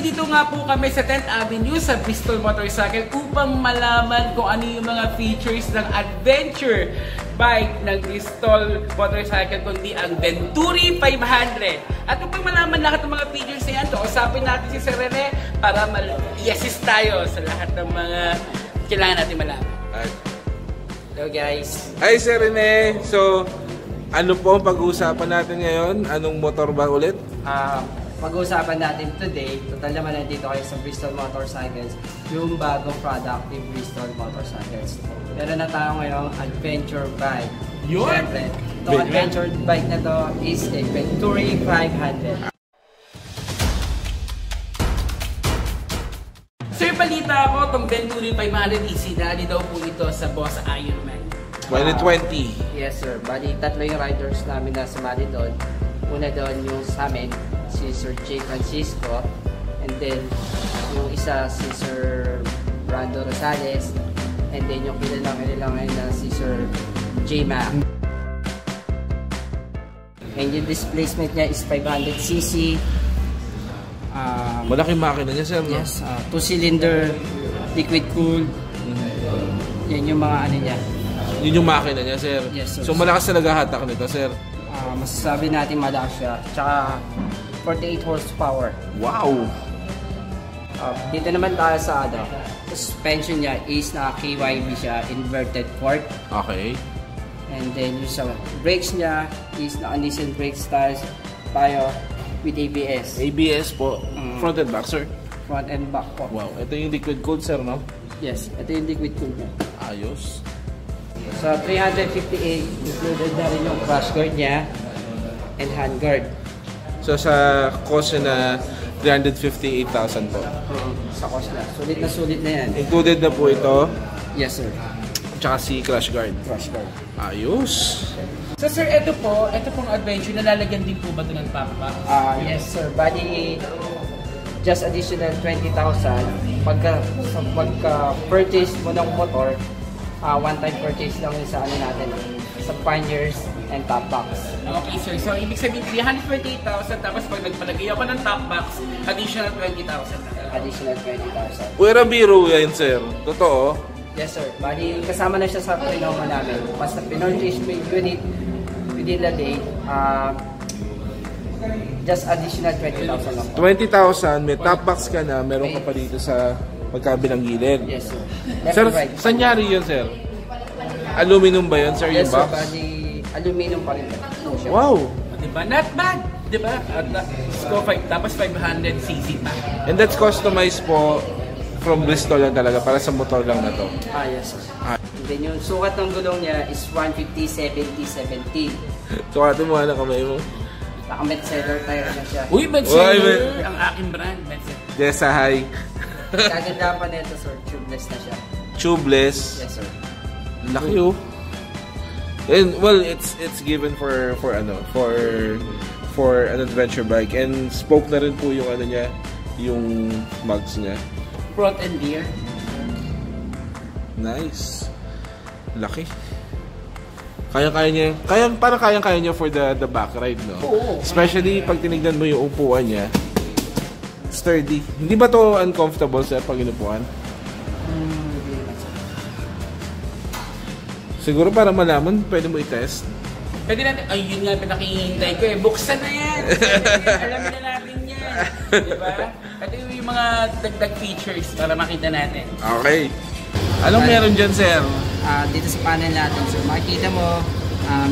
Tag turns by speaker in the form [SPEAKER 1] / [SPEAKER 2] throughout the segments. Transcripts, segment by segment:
[SPEAKER 1] nandito nga po kami sa 10th Avenue sa Bristol Motorcycle upang malaman kung ano yung mga features ng adventure bike ng Bristol Motorcycle kundi ang Venturi 500. At upang malaman lahat ng mga features na yan, kausapin natin si Sir Rene para i-assist tayo sa lahat ng mga kailangan natin malaman. Hello guys!
[SPEAKER 2] Hi Sir Rene! So, ano po ang pag-uusapan natin ngayon? Anong motor ba ulit?
[SPEAKER 3] Pag-uusapan natin today, total naman nandito kayo sa Bristol Motorcycles, yung bagong product ni Bristol Motorcycles. Meron na tayo ngayong adventure bike.
[SPEAKER 1] Yun!
[SPEAKER 3] Siyempre, itong adventure bike na to is a Venturi 500.
[SPEAKER 1] Sir, balita ko, itong Venturi 500 isinali daw po ito sa Boss Ironman.
[SPEAKER 2] 2020.
[SPEAKER 3] Yes sir, bali tatlo yung riders namin na sumali doon. Una doon yung sa amin, si Sir J. Francisco, and then yung isa si Sir Brando Rosales, and then yung kilala ngayon na si Sir J. Mac. And yung displacement niya is 500cc.
[SPEAKER 2] Malaking makina niya sir, no?
[SPEAKER 3] Yes, 2-cylinder, liquid cooled. Yan yung mga ano niya.
[SPEAKER 2] Yun yung makina niya sir.
[SPEAKER 3] Yes, sir.
[SPEAKER 2] So malakas talaga hatak nito sir.
[SPEAKER 3] Masasabi natin malakas siya. Tsaka 48 horsepower.
[SPEAKER 2] Wow!
[SPEAKER 3] Dito naman tayo sa suspension niya is naka-KYB siya, inverted fork.
[SPEAKER 2] Okay.
[SPEAKER 3] And then yung sa brakes niya is naka-Nissan brake styles tayo with ABS.
[SPEAKER 2] ABS po. Front and back sir.
[SPEAKER 3] Front and back po.
[SPEAKER 2] Wow. Ito yung liquid cooled sir, no?
[SPEAKER 3] Yes, ito yung liquid cooled niya.
[SPEAKER 2] Ayos.
[SPEAKER 3] Sa 358, included na rin yung crash guard niya and hand guard.
[SPEAKER 2] So sa cost na 358,000 po.
[SPEAKER 3] Sa cost na. Sulit na yan.
[SPEAKER 2] Included na po ito.
[SPEAKER 3] Yes sir.
[SPEAKER 2] Tsaka si crash guard.
[SPEAKER 3] Crash guard.
[SPEAKER 2] Ayos.
[SPEAKER 1] So sir, ito pong adventure, nalalagyan din po ba ito ng packpack?
[SPEAKER 3] Yes sir. Bali, just additional 20,000 pagka-purchase mo ng motor, one-time purchase lang yun sa ano natin, sa panniers and top box.
[SPEAKER 1] Okay sir, so ibig sabihin 328,000 tapos pag nagpalagay ako ng top box, additional 20,000 na.
[SPEAKER 3] Additional 20,000.
[SPEAKER 2] Pwera biro yan sir. Totoo?
[SPEAKER 3] Yes sir. Bali, kasama na siya sa pinoma namin. Basta pinurchase mo yung unit within the day, just additional 20,000 lang.
[SPEAKER 2] 20,000, may top box ka na, meron ka pa dito sa magkabilang gilid.
[SPEAKER 3] Yes sir.
[SPEAKER 2] Sir, saan nyari yun sir? Aluminum ba yun sir,
[SPEAKER 3] yes,
[SPEAKER 2] yung box?
[SPEAKER 3] Yes sir, bali aluminum pa rin.
[SPEAKER 2] Wow!
[SPEAKER 1] Diba? Not bad! Diba? At tapos 500cc pa.
[SPEAKER 2] And that's customized po from Bristol lang talaga, para sa motor lang na to.
[SPEAKER 3] Yes sir. And then yung sukat ng gulong niya is 150/70/17.
[SPEAKER 2] Sukatin mo na kamay mo.
[SPEAKER 3] Naka-Metzeler tire na siya.
[SPEAKER 1] Uy, Metzeler! Ang aking brand, Metzeler.
[SPEAKER 2] Jessa, hi.
[SPEAKER 3] Kaganda pa nito sir, tubeless na siya.
[SPEAKER 2] Tubeless?
[SPEAKER 3] Yes sir.
[SPEAKER 2] Laki oh. And well, it's given for an adventure bike, and spoke na rin po yung ano niya, yung mugs niya.
[SPEAKER 1] Front and rear.
[SPEAKER 2] Nice. Laki. Kaya-kaya niya for the back ride, no?
[SPEAKER 1] Oo.
[SPEAKER 2] Especially pag tinignan mo yung upuan niya. Sturdy. Hindi ba to uncomfortable sa pag inupuan? Siguro para malaman, pwede mo i-test.
[SPEAKER 1] Pwede natin, yun nga pinakihintay ko eh. Buksan na yan! Alamin na natin yan. Diba? Ito yung mga dagdag features para makita natin.
[SPEAKER 2] Okay. Anong meron dyan, sir?
[SPEAKER 3] Dito sa panel natin, sir, makikita mo,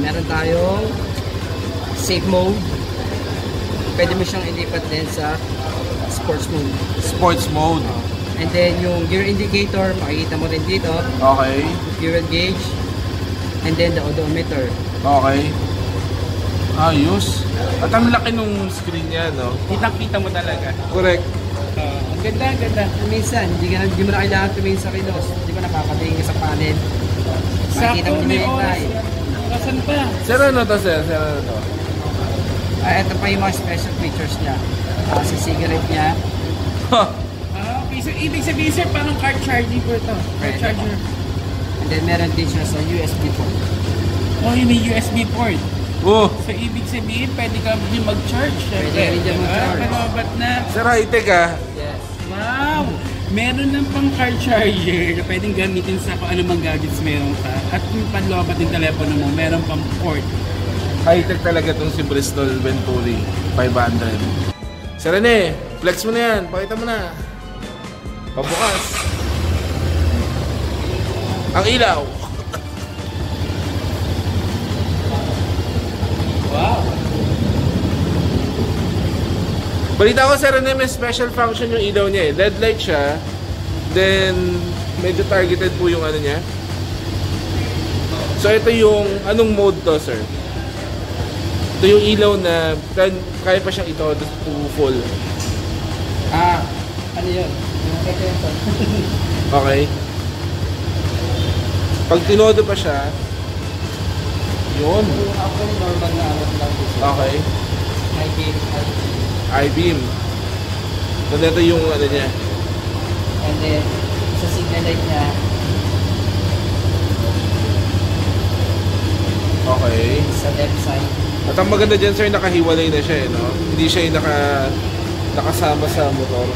[SPEAKER 3] meron tayong safe mode. Pwede mo siyang ilipat din sa sports mode.
[SPEAKER 2] Sports mode.
[SPEAKER 3] And then yung gear indicator, makikita mo rin dito.
[SPEAKER 2] Okay.
[SPEAKER 3] Fuel gauge. And then the odometer.
[SPEAKER 2] Okay. Ayos. At ang laki nung screen niya, no?
[SPEAKER 1] Kitang-kita mo talaga.
[SPEAKER 2] Correct.
[SPEAKER 1] Ang ganda, ang ganda.
[SPEAKER 3] Minsan, hindi mo na kailangan tumingin sa kilos. Hindi mo napapatingin ka sa panel. Makikita mo din yung tayo.
[SPEAKER 1] Kasan pa?
[SPEAKER 2] Sir, ano to, sir? Sir, ano to?
[SPEAKER 3] Ito pa yung mga special features niya. Sa cigarette niya.
[SPEAKER 1] Okay, so ibig sabihin sir, parang car charging po ito. Car charger.
[SPEAKER 3] And then meron din siya sa USB port.
[SPEAKER 1] Oh, yung may USB port.
[SPEAKER 2] Oh!
[SPEAKER 1] So ibig sabihin, pwede ka din mag-charge.
[SPEAKER 3] Pwede rin dyan mag-charge.
[SPEAKER 1] Pero ba't na?
[SPEAKER 2] Sir, high-tech ah.
[SPEAKER 3] Yes.
[SPEAKER 1] Wow! Meron ng pang car charger na pwedeng gamitin sa kung anumang gadgets meron ka. At yung panlobat yung telepono mo, meron pang port.
[SPEAKER 2] High-tech talaga itong si Bristol Venturi 500. Sir Rene, flex mo na yan. Pakita mo na. Pabukas. Ang ilaw.
[SPEAKER 1] Wow!
[SPEAKER 2] Balita ko, Sir Rene, may special function yung ilaw niya eh. LED light siya. Then, medyo targeted po yung ano niya. So, ito yung, anong mode to, sir? Ito yung ilaw na kaya pa siyang ito to full.
[SPEAKER 3] Ano yun? Ito yun.
[SPEAKER 2] Okay. Pag tinodo pa siya, yun.
[SPEAKER 3] Actually, normal na ano lang dito.
[SPEAKER 2] Okay.
[SPEAKER 3] High beam.
[SPEAKER 2] I-beam. So, ito yung ano niya.
[SPEAKER 3] And then, sa signal light niya,
[SPEAKER 2] Okay.
[SPEAKER 3] sa left side.
[SPEAKER 2] At ang maganda dyan, sir, nakahiwalay na siya, eh, no? Hindi siya yung nakasama sa motor.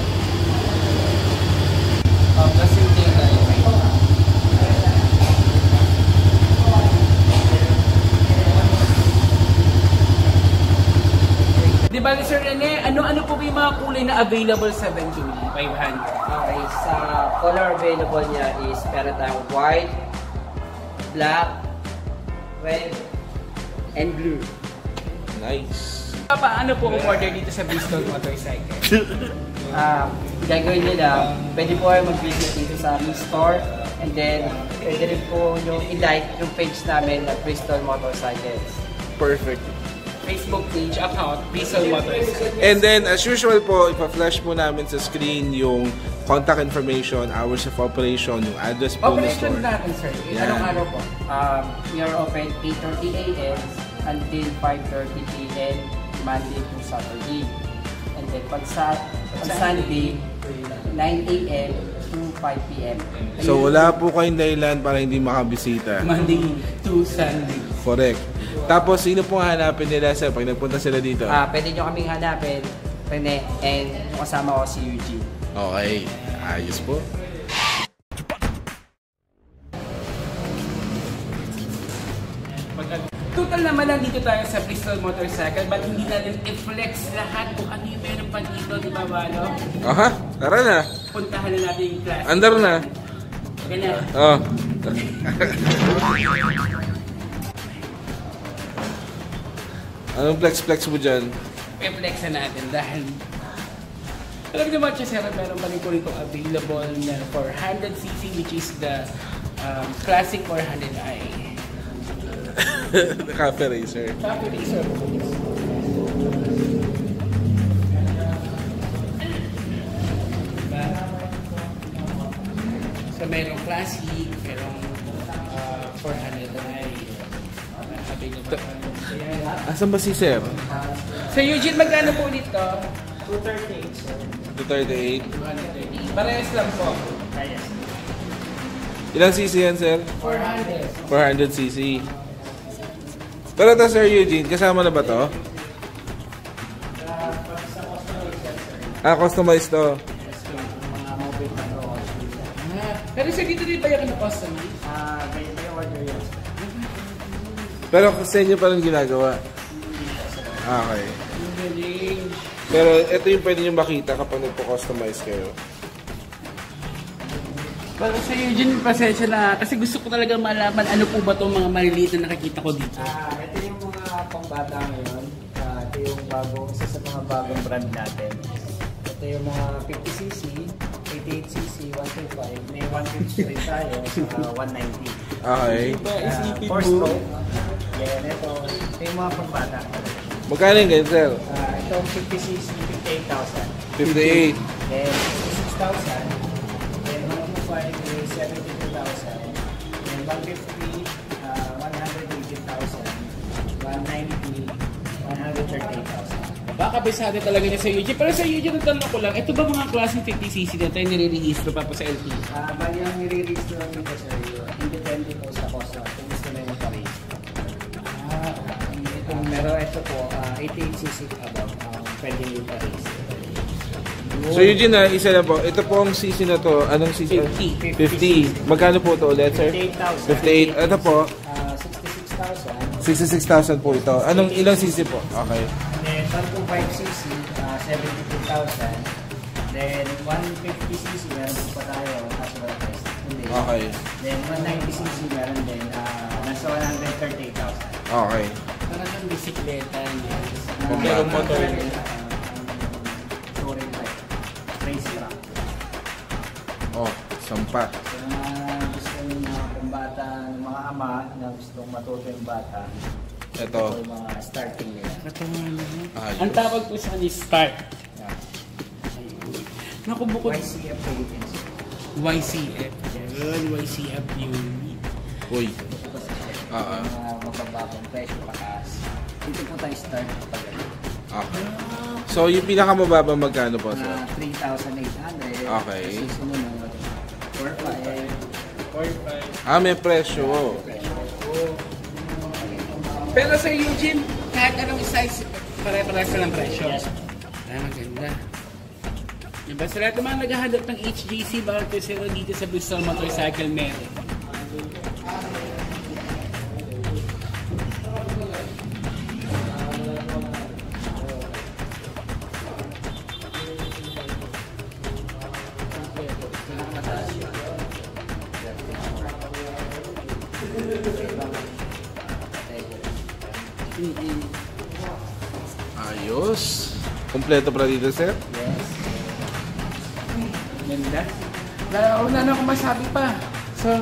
[SPEAKER 3] Plus yung tail light.
[SPEAKER 1] Di ba, Sir Rene, ano po ba yung mga kulay na available sa Venturi 500?
[SPEAKER 3] Okay, sa color available niya is meron tayong white, black, red, and blue.
[SPEAKER 2] Nice.
[SPEAKER 1] Paano po order dito sa Bristol Motorcycle?
[SPEAKER 3] Gagawin nila, pwede po kayo mag-visit dito sa aming store, and then pwede rin po yung i-like yung page namin na Bristol Motorcycles.
[SPEAKER 2] Perfect.
[SPEAKER 1] Facebook page account, Bristol Motorcycle.
[SPEAKER 2] And then, as usual po, ipa-flash po namin sa screen yung contact information, hours of operation, yung address po ng
[SPEAKER 1] Operation
[SPEAKER 2] store.
[SPEAKER 1] natin, sir.
[SPEAKER 2] Yeah.
[SPEAKER 1] Anong araw po?
[SPEAKER 3] We are open 8:30 a.m. until 5:30 p.m. Monday to Saturday. And then pag Sunday, 9 a.m. to 5 p.m.
[SPEAKER 2] So, wala po kayong dahilan para hindi makabisita.
[SPEAKER 1] Monday to Sunday.
[SPEAKER 2] Correct. Tapos, sino po hanapin nila, sir, pag nagpunta sila dito?
[SPEAKER 3] Pwede nyo kaming hanapin, Rene, and yung kasama ko si Eugene.
[SPEAKER 2] Okay. Ayos po.
[SPEAKER 1] Total naman nandito tayo sa Bristol Motorcycle, but hindi natin i-flex lahat kung ano yung meron pa dito, di ba, Walo?
[SPEAKER 2] Aha, tara na.
[SPEAKER 1] Puntahan na natin yung class.
[SPEAKER 2] Andar na.
[SPEAKER 1] Ganyan.
[SPEAKER 2] Oh. Anong flex-flex mo dyan?
[SPEAKER 1] I-flex na natin dahil alam niyo ba, sir, meron pa rin po rito available na 400cc which is the classic 400i.
[SPEAKER 2] Cafe Racer.
[SPEAKER 1] Cafe Racer. So merong classic, merong 400i. Available.
[SPEAKER 2] Asan ba si sir?
[SPEAKER 1] So Eugene, magkano po dito?
[SPEAKER 2] 238.
[SPEAKER 1] 230. Parehas lang po.
[SPEAKER 2] Ilang cc yan, sir?
[SPEAKER 1] 400.
[SPEAKER 2] 400cc. Pero ito, Sir Eugene, kasama na ba to? Customized to.
[SPEAKER 1] Pero sir, dito din ba yung customize?
[SPEAKER 3] Ganyan yung order yun.
[SPEAKER 2] Pero sa inyo pa rin ginagawa. Okay. Pero ito yung pwede nyo makita kapag nagpo-customize kayo.
[SPEAKER 1] Pero sa Eugene, pasensya na. Kasi gusto ko talaga malaman ano po ba itong mga maliliit na nakikita ko dito.
[SPEAKER 4] Ito yung mga pangbata ngayon. Ito yung isa sa mga bagong brand natin. Ito yung mga 50cc, 88cc, 125. May 150 rin tayo sa 190.
[SPEAKER 2] Okay.
[SPEAKER 4] 4-stroke. Yan, ito yung mga pangbata.
[SPEAKER 2] Magkano yung ganyan, sir?
[SPEAKER 4] Itong 50cc, 58,000.
[SPEAKER 2] 58.
[SPEAKER 4] Then 66,000. Then 125 is 72,000. Then 150, 180,000. 190, 138,000.
[SPEAKER 1] Baka bisado talaga niya sa Eugene. Pero sa Eugene, natanong ko lang, ito ba mga klaseng 50cc na tayo nire-rehistro pa po sa LT?
[SPEAKER 4] Bali ang nire-register namin po sa iyo, independent po sa cost kung gusto na yung paris. Pero ito po, 88cc above, pwede yung paris.
[SPEAKER 2] So Eugene, isa na po. Ito po ang CC na to. Anong CC?
[SPEAKER 1] 50.
[SPEAKER 2] 50. Magkano po ito ulit, sir?
[SPEAKER 4] 58,000.
[SPEAKER 2] 58. Ito po,
[SPEAKER 4] 66,000.
[SPEAKER 2] 66,000 po ito. Anong ilang CC po? Okay.
[SPEAKER 4] Then 125cc, 72,000. Then 150cc, meron po pa tayo, as well as hindi.
[SPEAKER 2] Okay.
[SPEAKER 4] Then 190cc, meron din, nasa 138,000.
[SPEAKER 2] Okay.
[SPEAKER 1] Parang bisikleta niya.
[SPEAKER 2] Pero motor.
[SPEAKER 4] Touring type. Race truck.
[SPEAKER 2] Oh, sampa.
[SPEAKER 4] So, mga gusto yung mga pambata, ng mga ama na gustong matuto yung bata.
[SPEAKER 2] Ito.
[SPEAKER 4] Yung mga starting nila.
[SPEAKER 2] Ayos.
[SPEAKER 1] Ang tawag po sa kanya start.
[SPEAKER 4] Yeah.
[SPEAKER 1] Naku, bukod
[SPEAKER 4] YCF Philippines.
[SPEAKER 1] YCF. Yan, YCF unit.
[SPEAKER 2] Uy.
[SPEAKER 4] Mga mabababang presyo pataas. Dito po tayo start kapag
[SPEAKER 2] Okay. So, yung pinakamababa magkano po, sir?
[SPEAKER 4] 3,800.
[SPEAKER 2] Okay.
[SPEAKER 4] Kasi sumunod, 4,500.
[SPEAKER 2] Ah, may presyo.
[SPEAKER 1] Pero Sir Eugene, kahit anong size, pare-pares na ng presyo.
[SPEAKER 4] Yes.
[SPEAKER 1] Ay, maganda. Diba, sa lahat naman naghahanap ng HJC, bawal ko sila dito sa Bristol Motorcycle meron.
[SPEAKER 2] Ayos. Kompleto para dito, sir?
[SPEAKER 4] Yes.
[SPEAKER 1] Ganda. Wala na akong masabi pa. So,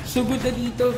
[SPEAKER 1] sugod na dito.